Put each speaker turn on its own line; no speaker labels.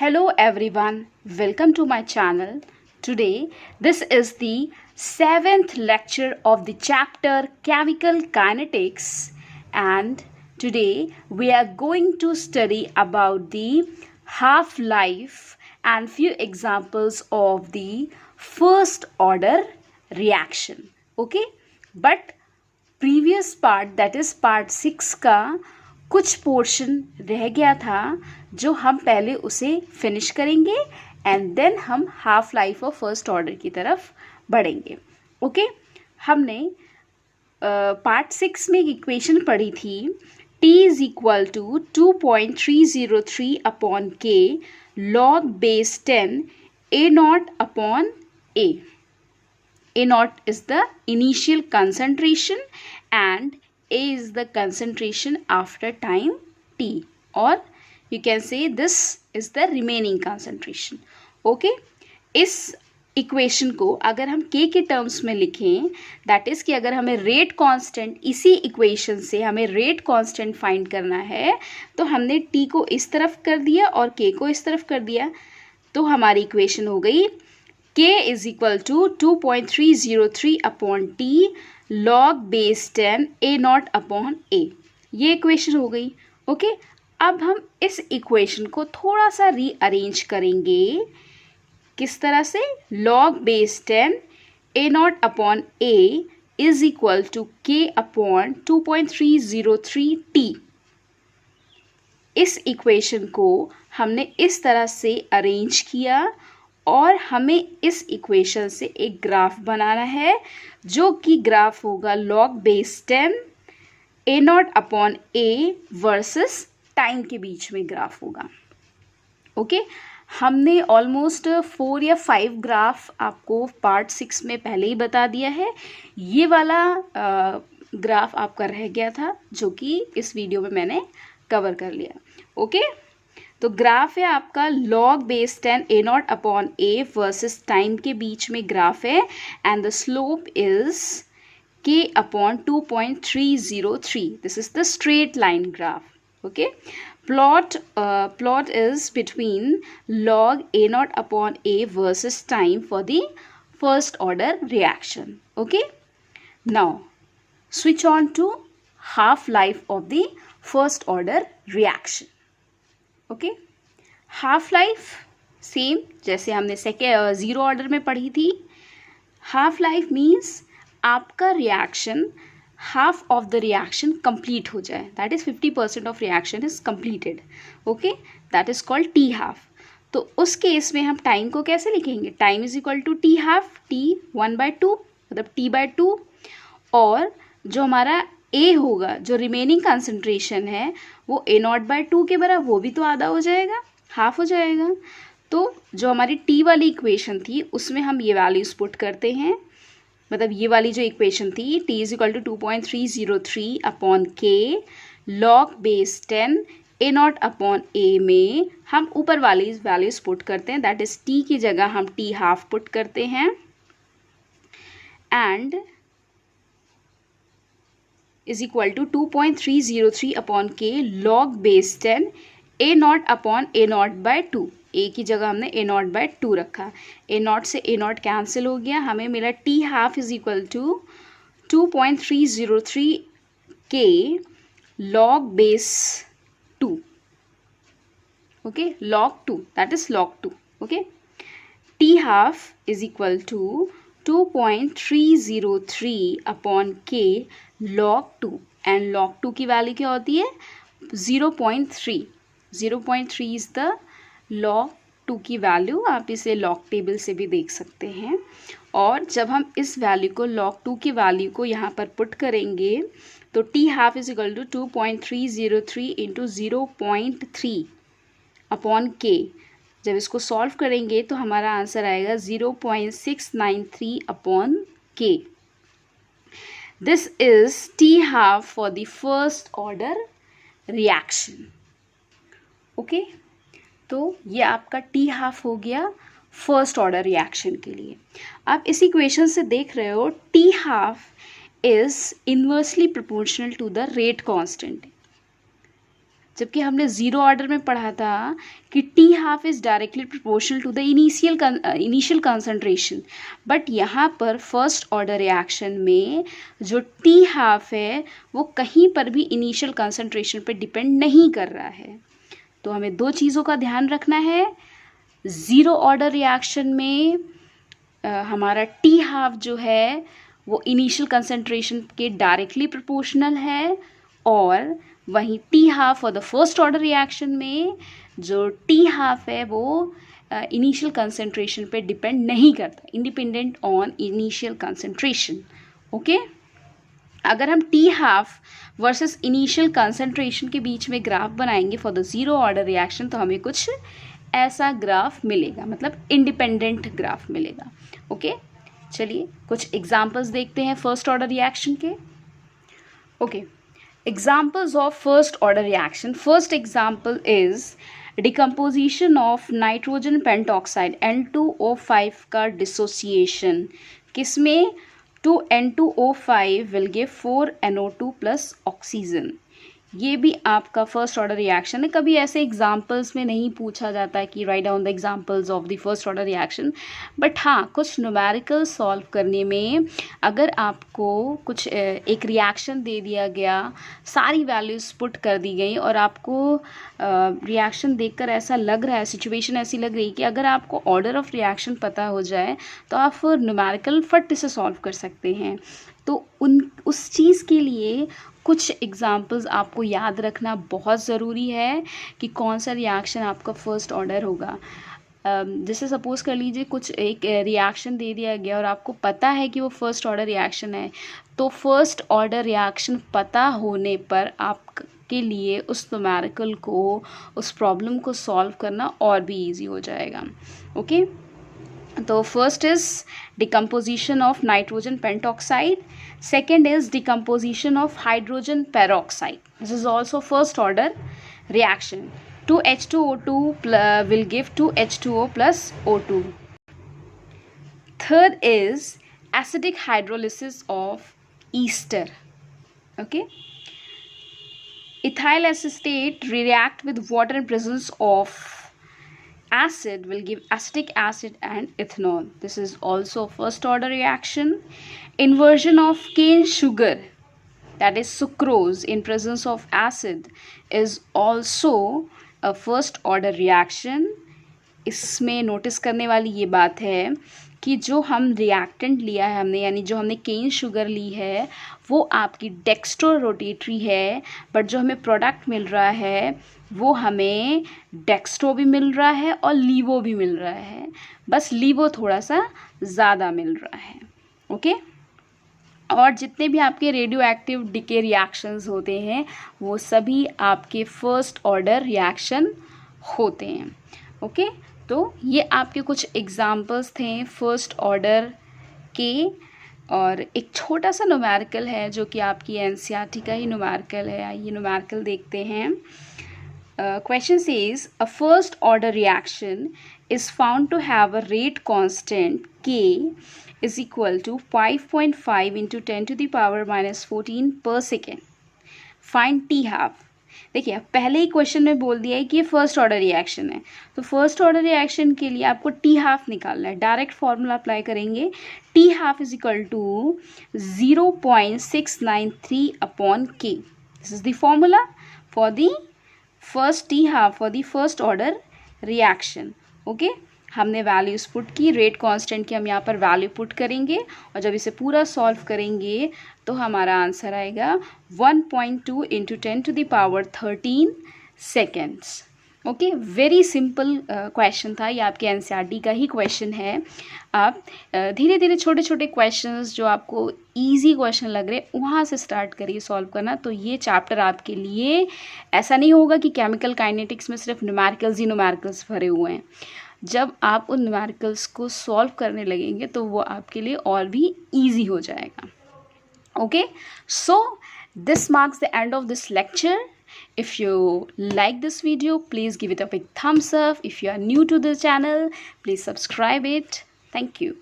Hello everyone, welcome to my channel. Today, this is the 7th lecture of the chapter Chemical Kinetics, and today we are going to study about the half-life and few examples of the first order reaction. Okay, but previous part that is part 6 का कुछ portion रह गया था जो हम पहले उसे finish करेंगे एंड देन हम half life of first order की तरफ बढ़ेंगे. ओके, हमने पार्ट 6 में एक इक्वेशन पढ़ी थी T is equal to 2.303 upon K log base 10 A not upon A. A naught is the initial concentration and A is the concentration after time T, or you can say this is the remaining concentration. Okay, इस equation को अगर हम K के terms में लिखें, that is कि अगर हमें रेट कांस्टेंट इसी इक्वेशन से हमें रेट कांस्टेंट फाइंड करना है तो हमने T को इस तरफ कर दिया और K को इस तरफ कर दिया, तो हमारी इक्वेशन हो गई K is equal to 2.303 upon T log base 10 A naught upon A. ये इक्वेशन हो गई. ओके, अब हम इस इक्वेशन को थोड़ा सा रीअरेंज करेंगे. किस तरह से? log base 10 A naught upon A is equal to K upon 2.303 T. इस इक्वेशन को हमने इस तरह से अरेंज किया और हमें इस इक्वेशन से एक ग्राफ बनाना है जो कि ग्राफ होगा log base 10 A not upon A versus time के बीच में ग्राफ होगा. ओके, हमने ऑलमोस्ट 4 या 5 ग्राफ आपको पार्ट 6 में पहले ही बता दिया है. ये वाला ग्राफ आपका रह गया था जो कि इस वीडियो में मैंने कवर कर लिया. ओके, तो ग्राफ है आपका log base 10 A not upon A versus time के बीच में ग्राफ है and the slope is K upon 2.303. This is the straight line graph. Okay, plot is between log A not upon A versus time for the first order reaction. Okay, now switch on to half life of the first order reaction. Okay, half life same जैसे हमने zero order में पढ़ी थी. Half life means आपका reaction half of the reaction complete हो जाए, that is 50% of reaction is completed. Okay, that is called T half. तो उस केस में हम टाइम को कैसे लिखेंगे? Time is equal to T half, T 1/2 मतलब T/2, और जो हमारा A होगा, जो रिमेनिंग कंसंट्रेशन है वो A नॉट बाय 2 के बराबर, वो भी तो आधा हो जाएगा, हाफ हो जाएगा. तो जो हमारी T वाली इक्वेशन थी उसमें हम ये वैल्यूज पुट करते हैं, मतलब ये वाली जो इक्वेशन थी T is equal to 2.303 upon K log base 10 A not upon A में हम ऊपर वाली वैल्यूज पुट करते हैं, दैट इज T की जगह हम T हाफ पुट करते हैं and is equal to 2.303 upon K log base 10 A not upon A not by 2. A की जगह हमने A नॉट बाय 2 रखा. A नॉट से A नॉट कैंसिल हो गया, हमें मिला T half is equal to 2.303 K log base 2. Okay, log 2, that is log 2. Okay, T half is equal to 2.303 upon K log 2 and log 2 की value क्या होती है? 0.3. 0.3 इज द log 2 की value. आप इसे log टेबल से भी देख सकते हैं. और जब हम इस वैल्यू को log 2 की वैल्यू को यहाँ पर पुट करेंगे तो T half is equal to 2.303 into 0.3 upon K. जब इसको सॉल्व करेंगे तो हमारा आंसर आएगा 0.693 upon K. This is T half for the first order reaction. Okay, तो ये आपका T हाफ हो गया फर्स्ट ऑर्डर रिएक्शन के लिए. आप इस इक्वेशन से देख रहे हो T half is inversely proportional to the rate constant. जबकि हमने ज़ीरो ऑर्डर में पढ़ा था कि T half is directly proportional to the initial concentration, but यहाँ पर फर्स्ट ऑर्डर रिएक्शन में जो टी हाफ है वो कहीं पर भी इनिशियल कंसंट्रेशन पे डिपेंड नहीं कर रहा है। तो हमें दो चीज़ों का ध्यान रखना है, ज़ीरो ऑर्डर रिएक्शन में हमारा टी हाफ जो है वो इनिशियल कंसंट्रेशन के डायरेक्टली प्रोपोर्शनल है, और वहीं T half for the first order reaction में जो टी हाफ है वो इनिशियल कंसंट्रेशन पे डिपेंड नहीं करता, independent on initial concentration. Okay, अगर हम T half versus initial concentration के बीच में ग्राफ बनाएंगे for the zero order reaction तो हमें कुछ ऐसा ग्राफ मिलेगा, मतलब इंडिपेंडेंट ग्राफ मिलेगा। ओके, चलिए कुछ एग्जांपल्स देखते हैं फर्स्ट ऑर्डर रिएक्शन के। Okay, examples of first order reaction. First example is decomposition of nitrogen pentoxide N2O5 का dissociation, किसमें 2N2O5 will give 4NO2 plus oxygen। ये भी आपका फर्स्ट ऑर्डर रिएक्शन है। कभी ऐसे एग्जांपल्स में नहीं पूछा जाता है कि write down the examples of the first order reaction, but हाँ कुछ न्यूमेरिकल सॉल्व करने में अगर आपको कुछ एक रिएक्शन दे दिया गया, सारी वैल्यूज़ पुट कर दी गई और आपको रिएक्शन देखकर ऐसा लग रहा है, सिचुएशन ऐसी लग रही कि अगर आपको ऑर्डर ऑफ रिएक्शन पता हो जाए तो आप न्यूमेरिकल फट से सॉल्व कर सकते हैं। तो उस चीज़ के लिए कुछ एग्जाम्पल्स आपको याद रखना बहुत ज़रूरी है कि कौन सा रिएक्शन आपका फर्स्ट ऑर्डर होगा। जैसे सपोज़ कर लीजिए कुछ एक रिएक्शन दे दिया गया और आपको पता है कि वो फर्स्ट ऑर्डर रिएक्शन है, तो फर्स्ट ऑर्डर रिएक्शन पता होने पर आपके लिए उस न्यूमेरिकल को, उस प्रॉब्लम को सॉल्व करना और भी ईजी हो जाएगा। ओके, तो first is decomposition of nitrogen pentoxide, second is decomposition of hydrogen peroxide. This is also first order reaction. 2H2O2 will give 2H2O plus O2. Third is acidic hydrolysis of ester. Okay, ethyl acetate react with water in presence of acid will give acetic acid and ethanol. This is also first order reaction. Inversion of cane sugar, that is sucrose, in presence of acid is also a first order reaction. इसमें notice करने वाली ये बात है कि जो हम reactant लिया है हमने, यानी जो हमने केन शुगर ली है वो आपकी डेक्स्ट्रो रोटेटरी है, बट जो हमें प्रोडक्ट मिल रहा है वो हमें डेक्स्ट्रो भी मिल रहा है और लीवो भी मिल रहा है, बस लीवो थोड़ा सा ज़्यादा मिल रहा है। ओके, और जितने भी आपके रेडियो एक्टिव डिके रिएक्शंस होते हैं वो सभी आपके फर्स्ट ऑर्डर रिएक्शन होते हैं। ओके, तो ये आपके कुछ एग्जाम्पल्स थे फर्स्ट ऑर्डर के, और एक छोटा सा न्यूमेरिकल है जो कि आपकी एनसीईआरटी का ही न्यूमेरिकल है। ये न्यूमेरिकल देखते हैं। Question says a first order reaction is found to have a rate constant K is equal to 5.5 into 10 to the power minus 14 per second. Find T half. देखिए पहले ही क्वेश्चन में बोल दिया है कि ये फर्स्ट ऑर्डर रिएक्शन है, तो फर्स्ट ऑर्डर रिएक्शन के लिए आपको टी हाफ निकालना है। डायरेक्ट फॉर्मूला अप्लाई करेंगे, T half is equal to 0.693 upon K. This is the formula for the first T half for the first order reaction. Okay, हमने values put की, rate constant की हम यहाँ पर value put करेंगे और जब इसे पूरा सॉल्व करेंगे तो हमारा आंसर आएगा 1.2 into 10 to the power 13 seconds. Okay, very simple question था, ये आपके एनसीईआरटी का ही क्वेश्चन है। आप धीरे धीरे छोटे छोटे क्वेश्चंस जो आपको इजी क्वेश्चन लग रहे वहाँ से स्टार्ट करिए सॉल्व करना, तो ये चैप्टर आपके लिए ऐसा नहीं होगा कि केमिकल काइनेटिक्स में सिर्फ न्यूमेरिकल्स ही न्यूमेरिकल्स भरे हुए हैं। जब आप उन न्यूमेरिकल्स को सॉल्व करने लगेंगे तो वो आपके लिए और भी ईजी हो जाएगा। Okay, so this marks the end of this lecture. If you like this video, please give it a big thumbs up. If you are new to the channel, please subscribe it. Thank you.